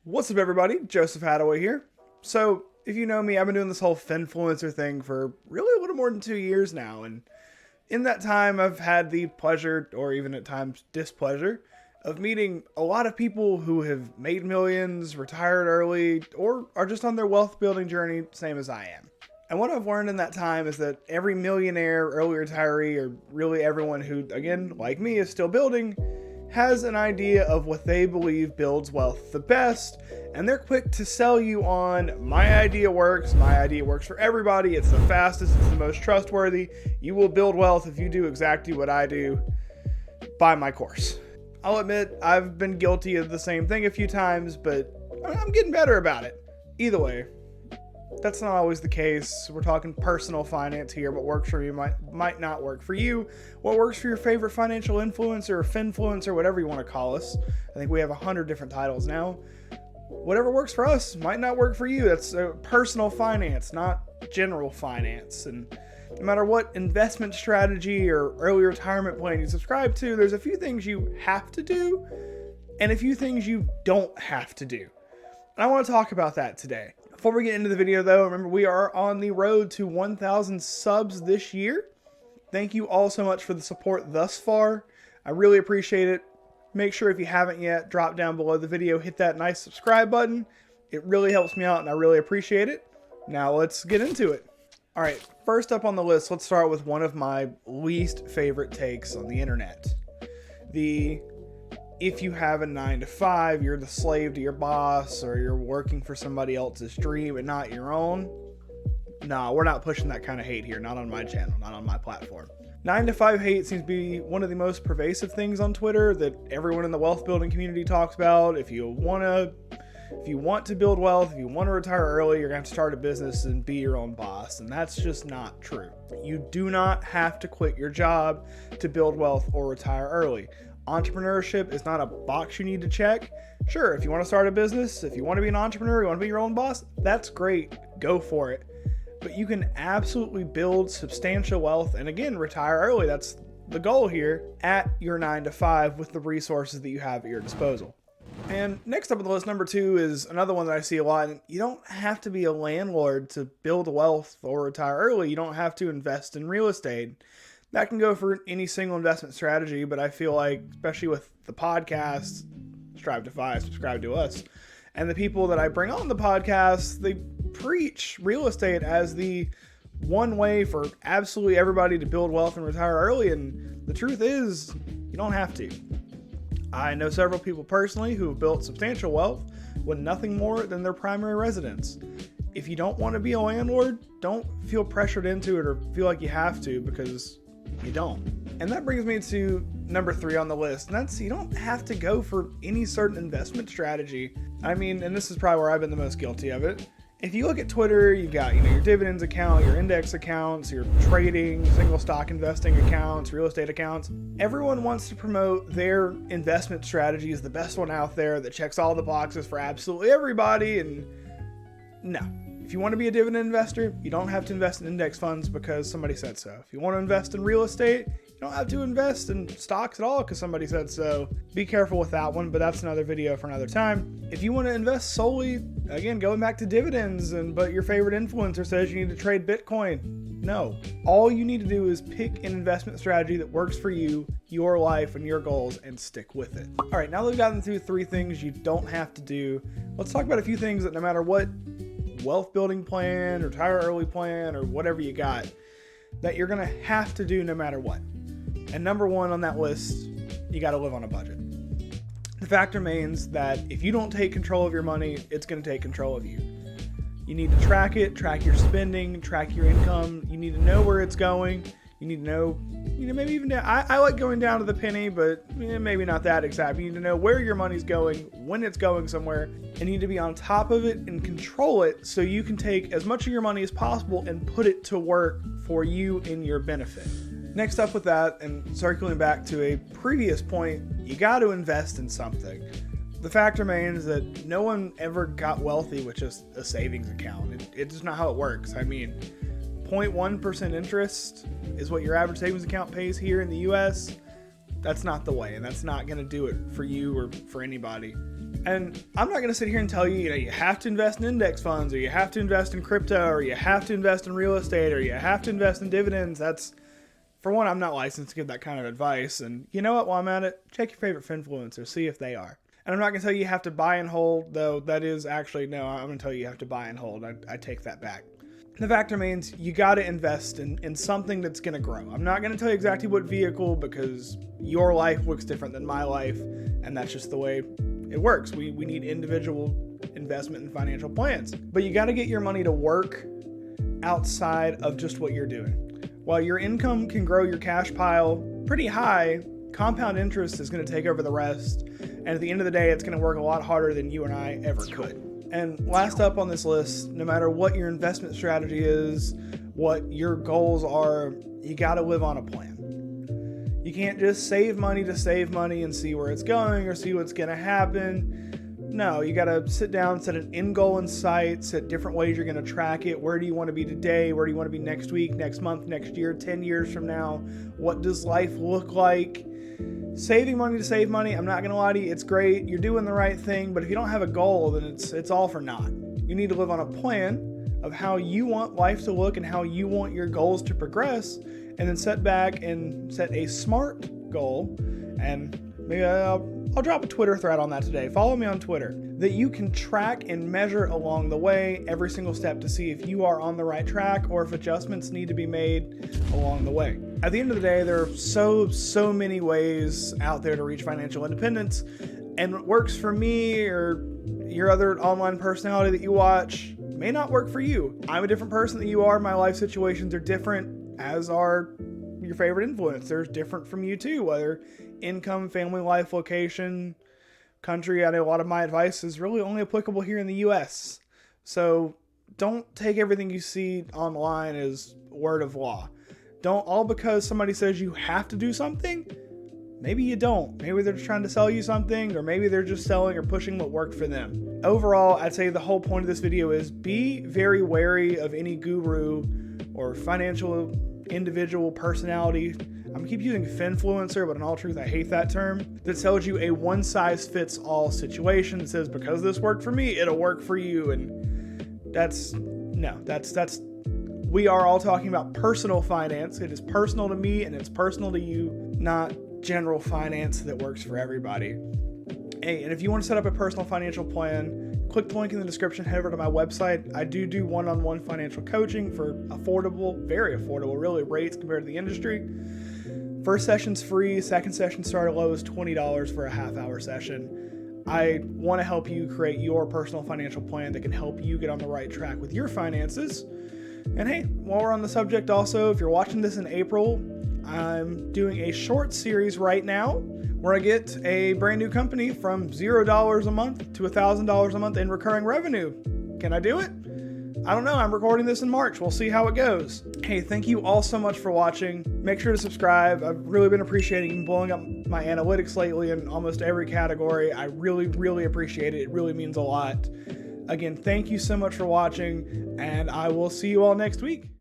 What's up, everybody? Joseph Hadaway here. So, if you know me, I've been doing this whole finfluencer thing for really a little more than 2 years now, and in that time, I've had the pleasure, or even at times displeasure, of meeting a lot of people who have made millions, retired early, or are just on their wealth building journey, same as I am. And what I've learned in that time is that every millionaire, early retiree, or really everyone who, again, like me, is still building, has an idea of what they believe builds wealth the best, and they're quick to sell you on, my idea works for everybody, it's the fastest, it's the most trustworthy, you will build wealth if you do exactly what I do, buy my course. I'll admit, I've been guilty of the same thing a few times, but I'm getting better about it. Either way, that's not always the case. We're talking personal finance here. What works for you might not work for you. What works for your favorite financial influencer or finfluencer, whatever you want to call us. I think we have 100 different titles now. Whatever works for us might not work for you. That's personal finance, not general finance. And no matter what investment strategy or early retirement plan you subscribe to, there's a few things you have to do and a few things you don't have to do. And I want to talk about that today. Before we get into the video though, remember we are on the road to 1,000 subs this year. Thank you all so much for the support thus far. I really appreciate it. Make sure if you haven't yet, drop down below the video, hit that nice subscribe button. It really helps me out and I really appreciate it. Now let's get into it. All right, first up on the list, let's start with one of my least favorite takes on the internet. If you have a 9-to-5, you're the slave to your boss, or you're working for somebody else's dream and not your own. No, we're not pushing that kind of hate here. Not on my channel, not on my platform. 9-to-5 hate seems to be one of the most pervasive things on Twitter that everyone in the wealth building community talks about. If you want to build wealth, if you want to retire early, you're going to have to start a business and be your own boss. And that's just not true. You do not have to quit your job to build wealth or retire early. Entrepreneurship is not a box you need to check. Sure, if you want to start a business, if you want to be an entrepreneur, you want to be your own boss, that's great. Go for it. But you can absolutely build substantial wealth and again, retire early. That's the goal here at your 9-to-5 with the resources that you have at your disposal. And next up on the list, number 2 is another one that I see a lot. You don't have to be a landlord to build wealth or retire early. You don't have to invest in real estate. That can go for any single investment strategy, but I feel like, especially with the podcast, Strive to Fi, subscribe to us, and the people that I bring on the podcast, they preach real estate as the one way for absolutely everybody to build wealth and retire early, and the truth is, you don't have to. I know several people personally who have built substantial wealth with nothing more than their primary residence. If you don't want to be a landlord, don't feel pressured into it or feel like you have to, because you don't. And that brings me to number 3 on the list, and that's you don't have to go for any certain investment strategy. I mean, and this is probably where I've been the most guilty of it. If you look at Twitter, you've got your dividends account, your index accounts, your trading, single stock investing accounts, real estate accounts. Everyone wants to promote their investment strategy as the best one out there that checks all the boxes for absolutely everybody, and no. If you want to be a dividend investor, you don't have to invest in index funds because somebody said so. If you want to invest in real estate, you don't have to invest in stocks at all because somebody said so. Be careful with that one, but that's another video for another time. If you want to invest solely, again, going back to dividends, but your favorite influencer says you need to trade Bitcoin, no. All you need to do is pick an investment strategy that works for you, your life, and your goals, and stick with it. All right, now that we've gotten through 3 things you don't have to do, let's talk about a few things that no matter what wealth building plan, retire early plan, or whatever you got, that you're going to have to do no matter what. And number 1 on that list, you got to live on a budget. The fact remains that if you don't take control of your money, it's going to take control of you. You need to track it, track your spending, track your income. You need to know where it's going. You need to know, maybe even down. I like going down to the penny, but maybe not that exact. You need to know where your money's going, when it's going somewhere, and you need to be on top of it and control it so you can take as much of your money as possible and put it to work for you in your benefit. Next up with that, and circling back to a previous point, you got to invest in something. The fact remains that no one ever got wealthy with just a savings account. It's just not how it works. I mean, 0.1% interest is what your average savings account pays here in the US. That's not the way, and that's not going to do it for you or for anybody. And I'm not going to sit here and tell you, you have to invest in index funds, or you have to invest in crypto, or you have to invest in real estate, or you have to invest in dividends. That's, for one, I'm not licensed to give that kind of advice. And you know what, while I'm at it, check your favorite finfluencers, see if they are. And I'm not going to tell you have to buy and hold, though that is actually, no, I'm going to tell you have to buy and hold. I take that back. The fact remains, you got to invest in something that's going to grow. I'm not going to tell you exactly what vehicle, because your life looks different than my life, and that's just the way it works. We need individual investment and financial plans. But you got to get your money to work outside of just what you're doing. While your income can grow your cash pile pretty high, compound interest is going to take over the rest. And at the end of the day, it's going to work a lot harder than you and I ever could. And last up on this list, no matter what your investment strategy is, what your goals are, you got to live on a plan. You can't just save money to save money and see where it's going or see what's going to happen. No, you got to sit down, set an end goal in sight, set different ways you're going to track it. Where do you want to be today? Where do you want to be next week, next month, next year, 10 years from now? What does life look like? Saving money to save money, I'm not going to lie to you, it's great. You're doing the right thing, but if you don't have a goal, then it's all for naught. You need to live on a plan of how you want life to look and how you want your goals to progress, and then set back and set a SMART goal. And maybe I'll drop a Twitter thread on that today. Follow me on Twitter. That you can track and measure along the way, every single step, to see if you are on the right track or if adjustments need to be made along the way. At the end of the day, there are so many ways out there to reach financial independence, and what works for me or your other online personality that you watch may not work for you. I'm a different person than you are. My life situations are different, as are your favorite influencers, different from you too, whether income, family life, location, country. I know a lot of my advice is really only applicable here in the US. So don't take everything you see online as word of law. Don't, all because somebody says you have to do something, maybe you don't. Maybe they're just trying to sell you something, or maybe they're just selling or pushing what worked for them. Overall, I'd say the whole point of this video is be very wary of any guru or financial individual personality. I'm gonna keep using finfluencer, but in all truth, I hate that term. That tells you a one-size-fits-all situation that says, because this worked for me, it'll work for you. And that's we are all talking about personal finance. It is personal to me and it's personal to you, not general finance that works for everybody. Hey, and if you want to set up a personal financial plan, click the link in the description, head over to my website. I do one-on-one financial coaching for affordable, very affordable, really, rates compared to the industry. First session's free, second session start at low is $20 for a half-hour session. I want to help you create your personal financial plan that can help you get on the right track with your finances. And hey, while we're on the subject also, if you're watching this in April, I'm doing a short series right now where I get a brand new company from $0 a month to $1,000 a month in recurring revenue. Can I do it? I don't know. I'm recording this in March. We'll see how it goes. Hey, thank you all so much for watching. Make sure to subscribe. I've really been appreciating blowing up my analytics lately in almost every category. I really appreciate it. It really means a lot. Again, thank you so much for watching, and I will see you all next week.